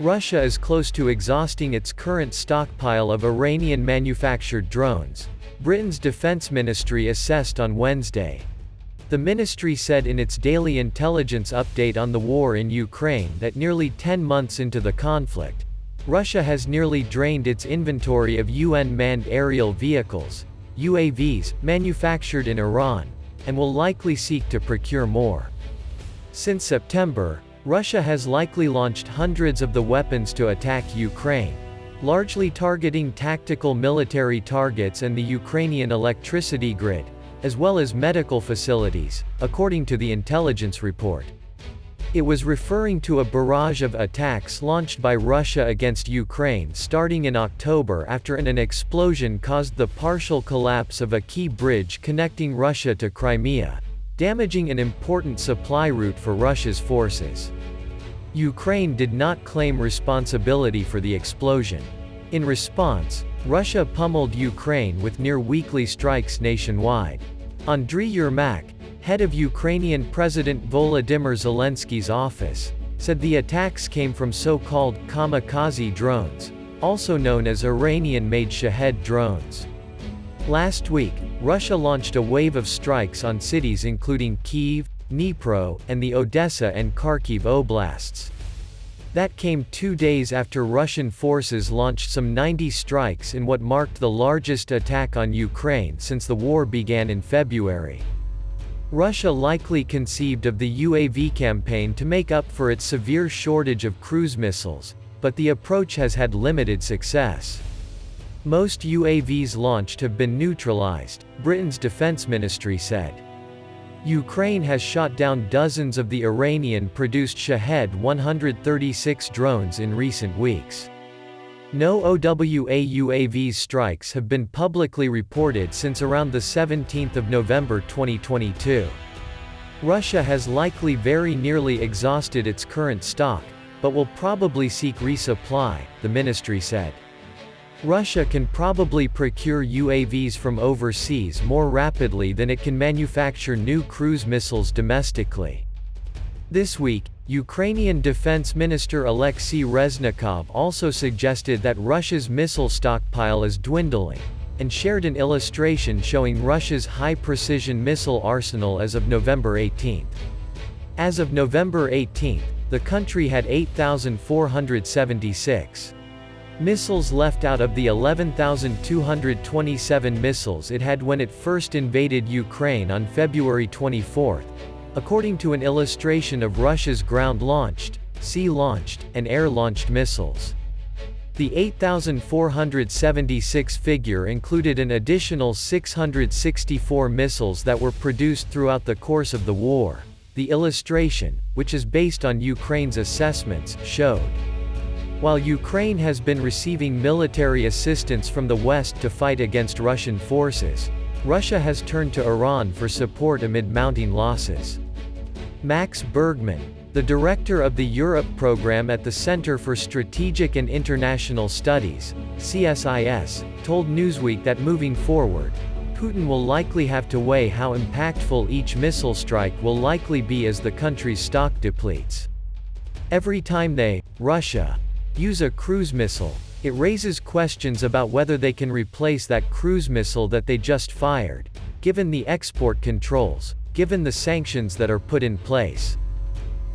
Russia is close to exhausting its current stockpile of Iranian-manufactured drones, Britain's defense ministry assessed on Wednesday. The ministry said in its daily intelligence update on the war in Ukraine that nearly 10 months into the conflict, Russia has nearly drained its inventory of UN-manned aerial vehicles, UAVs, manufactured in Iran, and will likely seek to procure more. Since September, Russia has likely launched hundreds of the weapons to attack Ukraine, largely targeting tactical military targets and the Ukrainian electricity grid, as well as medical facilities, according to the intelligence report. It was referring to a barrage of attacks launched by Russia against Ukraine starting in October after an explosion caused the partial collapse of a key bridge connecting Russia to Crimea, damaging an important supply route for Russia's forces. Ukraine did not claim responsibility for the explosion. In response, Russia pummeled Ukraine with near-weekly strikes nationwide. Andriy Yermak, head of Ukrainian President Volodymyr Zelensky's office, said the attacks came from so-called kamikaze drones, also known as Iranian-made Shahed drones. Last week, Russia launched a wave of strikes on cities including Kyiv, Dnipro, and the Odessa and Kharkiv oblasts. That came 2 days after Russian forces launched some 90 strikes in what marked the largest attack on Ukraine since the war began in February. Russia likely conceived of the UAV campaign to make up for its severe shortage of cruise missiles, but the approach has had limited success. Most UAVs launched have been neutralized, Britain's defense ministry said. Ukraine has shot down dozens of the Iranian-produced Shahed 136 drones in recent weeks. No OWA UAV strikes have been publicly reported since around the 17th of November 2022. Russia has likely very nearly exhausted its current stock, but will probably seek resupply, the ministry said. Russia can probably procure UAVs from overseas more rapidly than it can manufacture new cruise missiles domestically. This week, Ukrainian Defense Minister Alexei Reznikov also suggested that Russia's missile stockpile is dwindling, and shared an illustration showing Russia's high-precision missile arsenal as of November 18. As of November 18, the country had 8,476 missiles left out of the 11,227 missiles it had when it first invaded Ukraine on February 24, according to an illustration of Russia's ground-launched, sea-launched, and air-launched missiles. The 8,476 figure included an additional 664 missiles that were produced throughout the course of the war, the illustration, which is based on Ukraine's assessments, showed. While Ukraine has been receiving military assistance from the West to fight against Russian forces, Russia has turned to Iran for support amid mounting losses. Max Bergman, the director of the Europe program at the Center for Strategic and International Studies, CSIS, told Newsweek that moving forward, Putin will likely have to weigh how impactful each missile strike will likely be as the country's stock depletes. Every time they, Russia, use a cruise missile, it raises questions about whether they can replace that cruise missile that they just fired, given the export controls, given the sanctions that are put in place.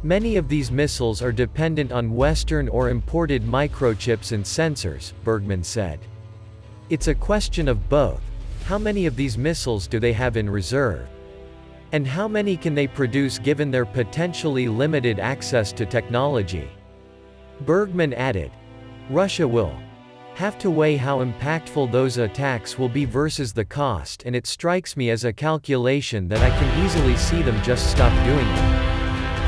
Many of these missiles are dependent on Western or imported microchips and sensors, Bergman said. It's a question of both. How many of these missiles do they have in reserve? And how many can they produce given their potentially limited access to technology? Bergman added, Russia will have to weigh how impactful those attacks will be versus the cost, and it strikes me as a calculation that I can easily see them just stop doing it.